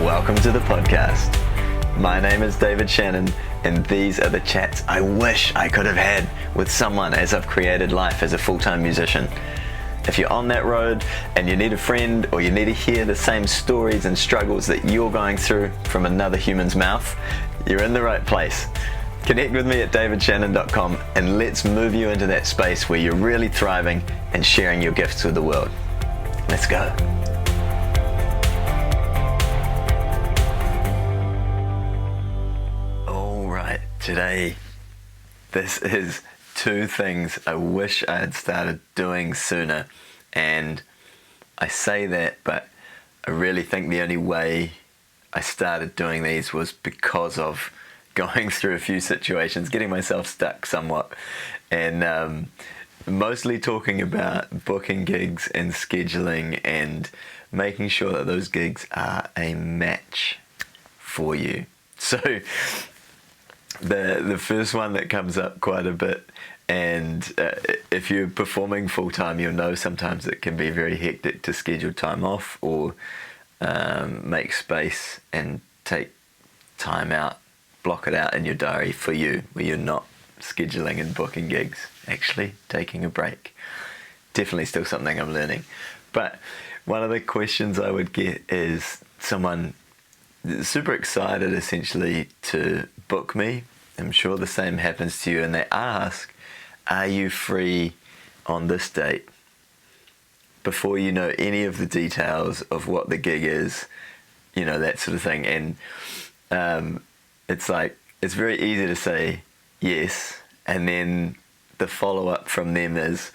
Welcome to the podcast. My name is David Shanhun, and these are the chats I wish I could have had with someone as I've created life as a full-time musician. If you're on that road and you need a friend, or you need to hear the same stories and struggles that you're going through from another human's mouth, you're in the right place. Connect with me at davidshanhun.com and let's move you into that space where you're really thriving and sharing your gifts with the world. Let's go. Today, this is 2 things I wish I had started doing sooner, and I say that, but I really think the only way I started doing these was because of going through a few situations, getting myself stuck somewhat, and mostly talking about booking gigs and scheduling and making sure that those gigs are a match for you. So the first one that comes up quite a bit, and if you're performing full time, you'll know sometimes it can be very hectic to schedule time off or make space and take time out, block it out in your diary for you, where you're not scheduling and booking gigs, actually taking a break. Definitely still something I'm learning. But one of the questions I would get is someone super excited essentially to book me. I'm sure the same happens to you, and they ask, are you free on this date? Before you know any of the details of what the gig is, you know, that sort of thing. And it's like, it's very easy to say yes, and then the follow-up from them is,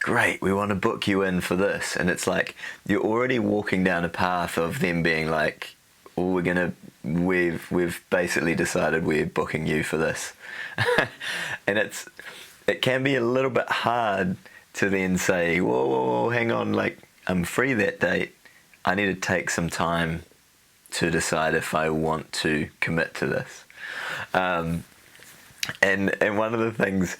great, we want to book you in for this. And it's like, you're already walking down a path of them being like, well, we've basically decided we're booking you for this. And it can be a little bit hard to then say, whoa, hang on, like, I'm free that date. I need to take some time to decide if I want to commit to this. And one of the things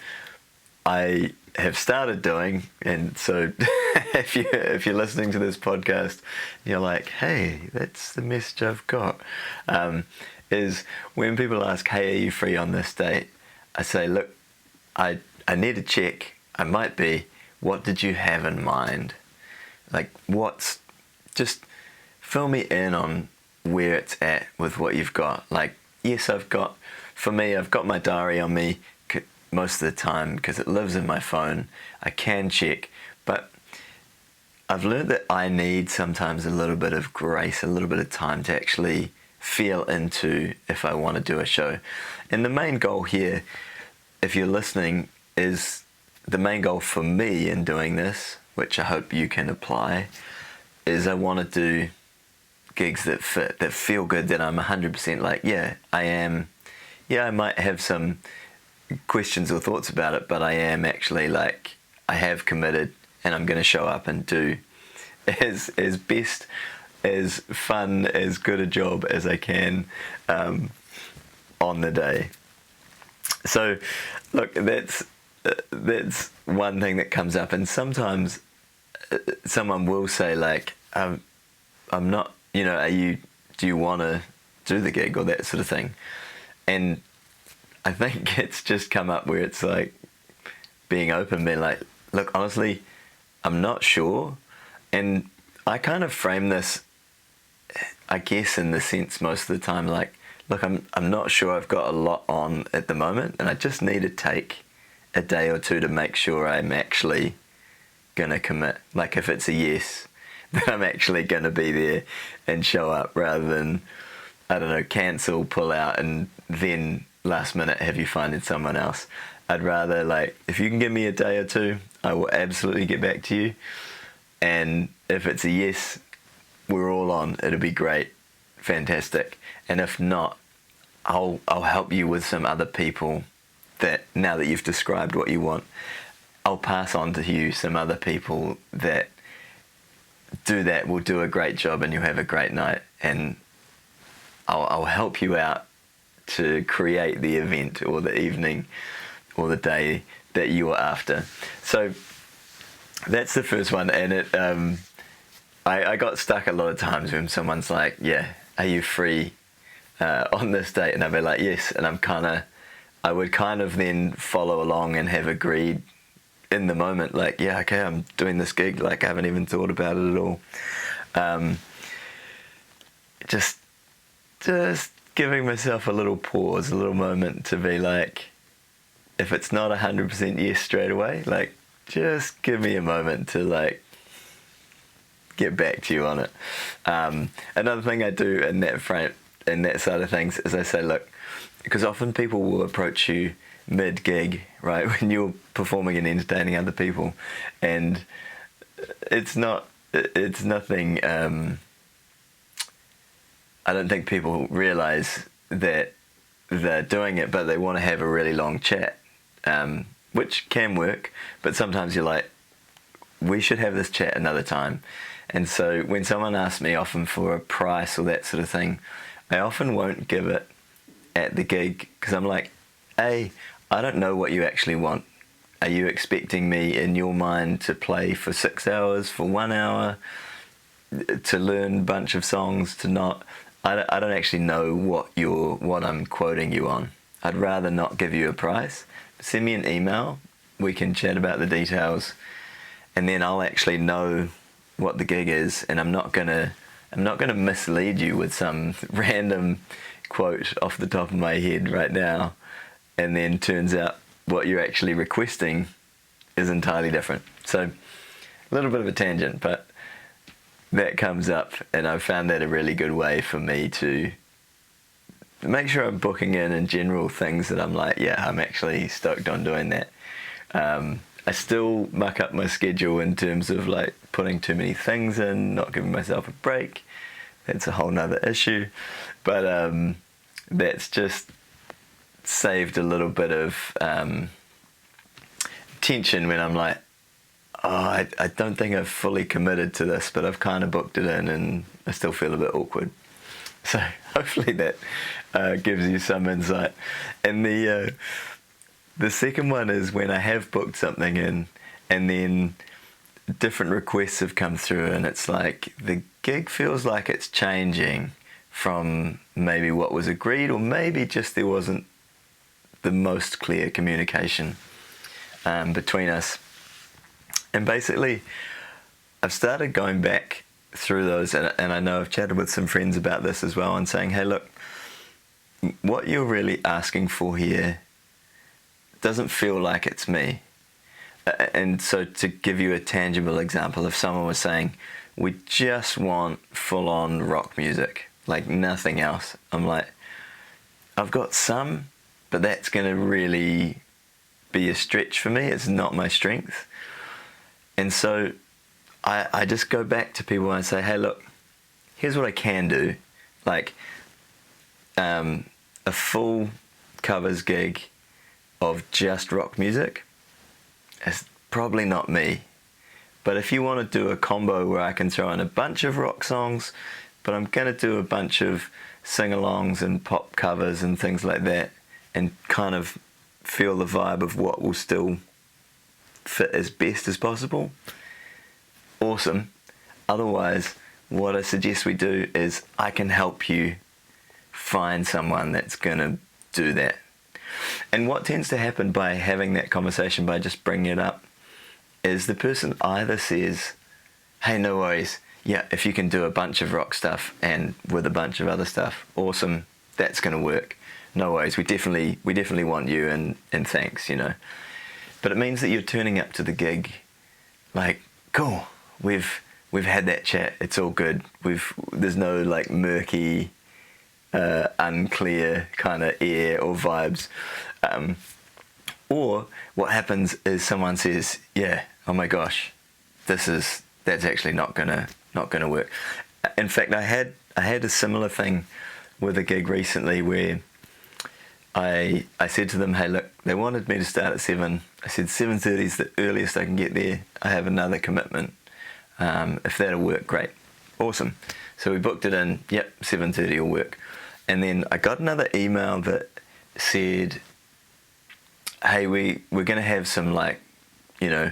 I have started doing, and so if you're listening to this podcast, you're like, hey, that's the message I've got, is when people ask, hey, are you free on this date? I say, look, I need to check. I might be. What did you have in mind? Like, just fill me in on where it's at with what you've got. Like, yes, I've got my diary on me most of the time because it lives in my phone. I can check, but I've learned that I need sometimes a little bit of grace, a little bit of time to actually feel into if I want to do a show. And the main goal here, if you're listening, is the main goal for me in doing this, which I hope you can apply, is I want to do gigs that fit, that feel good, that I'm 100% like, yeah, I am. Yeah, I might have some questions or thoughts about it, but I am actually like, I have committed and I'm going to show up and do as best, as fun, as good a job as I can on the day. So look, that's one thing that comes up, and sometimes someone will say like, I'm not, you know, do you want to do the gig or that sort of thing? And I think it's just come up where it's like being open, being like, look, honestly, I'm not sure. And I kind of frame this, I guess, in the sense most of the time, like, look, I'm not sure, I've got a lot on at the moment, and I just need to take a day or two to make sure I'm actually going to commit. Like, if it's a yes, then I'm actually going to be there and show up, rather than, I don't know, cancel, pull out, and then last minute have you finding someone else. I'd rather, like, if you can give me a day or two, I will absolutely get back to you. And if it's a yes, we're all on. It'll be great, fantastic. And if not, I'll help you with some other people that, now that you've described what you want, I'll pass on to you some other people that do that, will do a great job, and you'll have a great night. And I'll help you out to create the event or the evening or the day that you are after. So that's the first one. And I got stuck a lot of times when someone's like, yeah, are you free on this date? And I'd be like, yes. And I would kind of then follow along and have agreed in the moment, like, yeah, okay, I'm doing this gig, like I haven't even thought about it at all. Just giving myself a little pause, a little moment to be like, if it's not 100% yes straight away, like, just give me a moment to like get back to you on it. Another thing I do in that side of things is I say, look, because often people will approach you mid-gig, right, when you're performing and entertaining other people, and it's nothing. I don't think people realise that they're doing it, but they want to have a really long chat, which can work, but sometimes you're like, we should have this chat another time. And so when someone asks me often for a price or that sort of thing, I often won't give it at the gig, because I'm like, I don't know what you actually want. Are you expecting me in your mind to play for 6 hours, for 1 hour, to learn a bunch of songs, to not... I don't actually know what I'm quoting you on. I'd rather not give you a price. Send me an email, we can chat about the details, and then I'll actually know what the gig is, and I'm not gonna mislead you with some random quote off the top of my head right now, and then turns out what you're actually requesting is entirely different. So a little bit of a tangent, but that comes up, and I've found that a really good way for me to make sure I'm booking in general things that I'm like, yeah, I'm actually stoked on doing that. I still muck up my schedule in terms of like putting too many things in, not giving myself a break. That's a whole nother issue, but that's just saved a little bit of tension when I'm like, oh, I don't think I've fully committed to this, but I've kind of booked it in and I still feel a bit awkward. So hopefully that gives you some insight. And the second one is when I have booked something in and then different requests have come through, and it's like the gig feels like it's changing from maybe what was agreed, or maybe just there wasn't the most clear communication between us. And basically, I've started going back through those, and I know I've chatted with some friends about this as well, and saying, hey, look, what you're really asking for here doesn't feel like it's me. And so to give you a tangible example, if someone was saying, we just want full-on rock music, like nothing else, I'm like, I've got some, but that's going to really be a stretch for me. It's not my strength. And so I just go back to people and say, hey, look, here's what I can do. Like a full covers gig of just rock music is probably not me. But if you want to do a combo where I can throw in a bunch of rock songs, but I'm going to do a bunch of sing-alongs and pop covers and things like that, and kind of feel the vibe of what will still fit as best as possible, awesome. Otherwise, what I suggest we do is I can help you find someone that's going to do that. And what tends to happen by having that conversation, by just bringing it up, is the person either says, hey, no worries, yeah, if you can do a bunch of rock stuff and with a bunch of other stuff, awesome, that's going to work. No worries, we definitely want you, and thanks, you know. But it means that you're turning up to the gig like, cool, we've had that chat, it's all good. There's no like murky, unclear kind of air or vibes. Or what happens is someone says, yeah, oh my gosh, that's actually not gonna work. In fact, I had a similar thing with a gig recently where I said to them, hey, look, they wanted me to start at 7. I said 7:30 is the earliest I can get there. I have another commitment. If that'll work, great. Awesome. So we booked it in. Yep, 7:30 will work. And then I got another email that said, hey, we're going to have some, like, you know,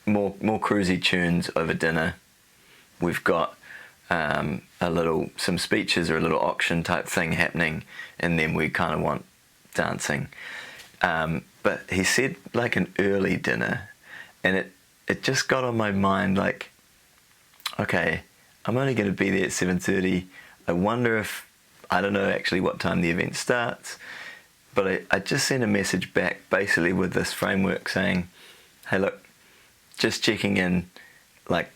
more cruisy tunes over dinner. We've got some speeches or a little auction type thing happening, and then we kind of want dancing. But he said like an early dinner, and it just got on my mind like, okay, I'm only going to be there at 7:30. I wonder if, I don't know actually what time the event starts, but I just sent a message back basically with this framework saying, hey look, just checking in, like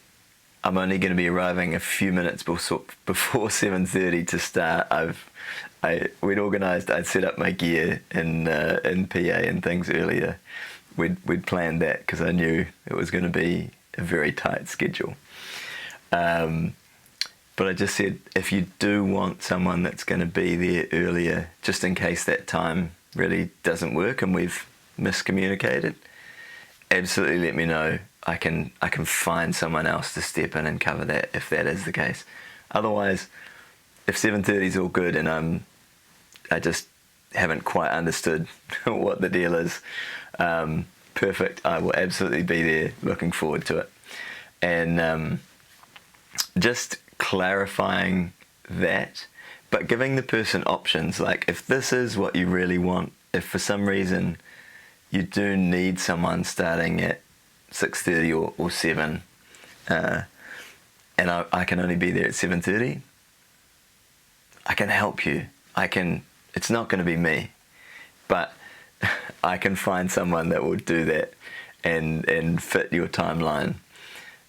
I'm only going to be arriving a few minutes before 7:30 to start. We'd organised, I'd set up my gear in PA and things earlier. We'd planned that because I knew it was going to be a very tight schedule. But I just said, if you do want someone that's going to be there earlier, just in case that time really doesn't work and we've miscommunicated, absolutely let me know. I can find someone else to step in and cover that if that is the case. Otherwise, if 7:30 is all good and I just haven't quite understood what the deal is, perfect. I will absolutely be there. Looking forward to it. And just clarifying that, but giving the person options. Like if this is what you really want, if for some reason you do need someone starting at 6:30 or 7, and I can only be there at 7:30, I can help you. It's not going to be me, but I can find someone that will do that and fit your timeline.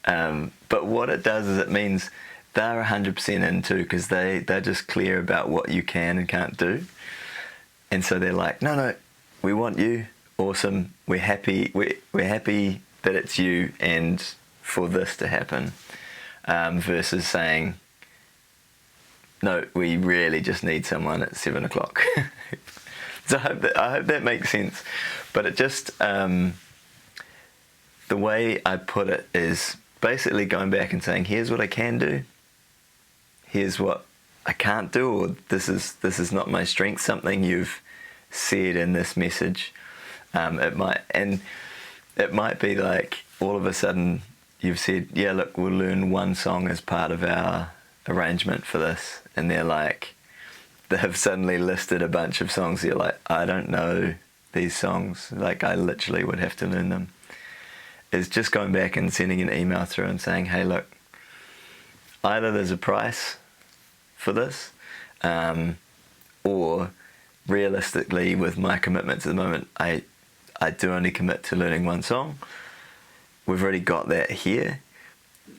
But what it does is it means they're 100% in too, because they're just clear about what you can and can't do. And so they're like, no, we want you. Awesome. We're happy. We're happy that it's you and for this to happen, versus saying, no, we really just need someone at 7 o'clock. So I hope that makes sense. But it just, the way I put it is basically going back and saying, here's what I can do, here's what I can't do, or this is not my strength, something you've said in this message. It might be like all of a sudden you've said, yeah, look, we'll learn one song as part of our arrangement for this, and they've suddenly listed a bunch of songs. You're like, I don't know these songs, like I literally would have to learn them. Is just going back and sending an email through and saying, hey look, either there's a price for this, or realistically with my commitments at the moment, I do only commit to learning one song. We've already got that here.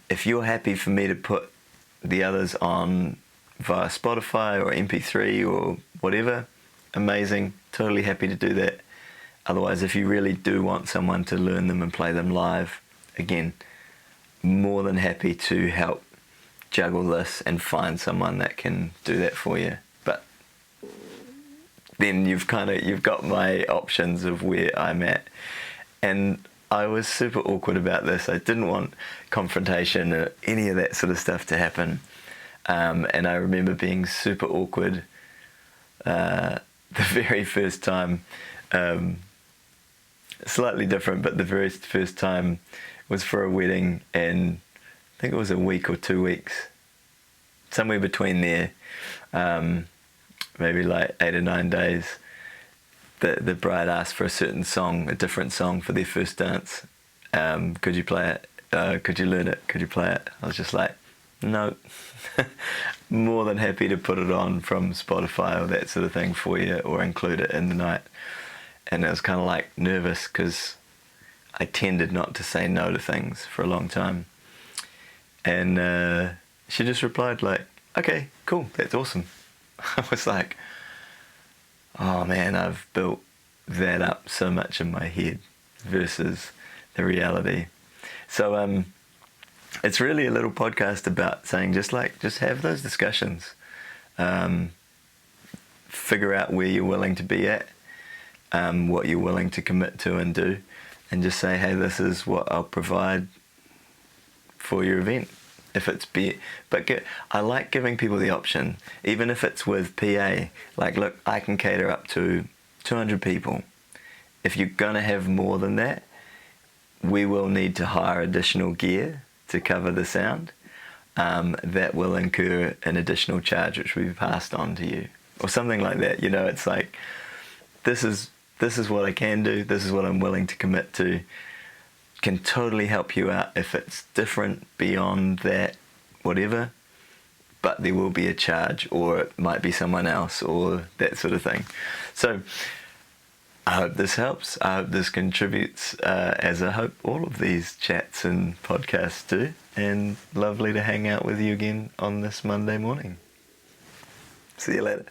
If you're happy for me to put the others on via Spotify or MP3 or whatever, amazing, totally happy to do that. Otherwise, if you really do want someone to learn them and play them live, again, more than happy to help juggle this and find someone that can do that for you. But then you've got my options of where I'm at. And I was super awkward about this. I didn't want confrontation or any of that sort of stuff to happen. And I remember being super awkward the very first time. Slightly different, but the very first time was for a wedding, and I think it was a week or 2 weeks, somewhere between there, maybe like 8 or 9 days. The bride asked for a certain song, a different song for their first dance. Could you play it? Could you learn it? Could you play it? I was just like, no. More than happy to put it on from Spotify or that sort of thing for you, or include it in the night. And I was kind of like nervous because I tended not to say no to things for a long time. And she just replied like, okay, cool, that's awesome. I was like, oh man, I've built that up so much in my head versus the reality. So it's really a little podcast about saying just have those discussions. Figure out where you're willing to be at, what you're willing to commit to and do, and just say, hey, this is what I'll provide for your event. If it's I like giving people the option, even if it's with PA. Like, look, I can cater up to 200 people. If you're gonna have more than that, we will need to hire additional gear to cover the sound. that will incur an additional charge which will be passed on to you, or something like that. You know, it's like, this is what I can do, this is what I'm willing to commit to, can totally help you out. If it's different beyond that, whatever, but there will be a charge, or it might be someone else, or that sort of thing. So I hope this helps. I hope this contributes, as I hope all of these chats and podcasts do. And lovely to hang out with you again on this Monday morning. See you later.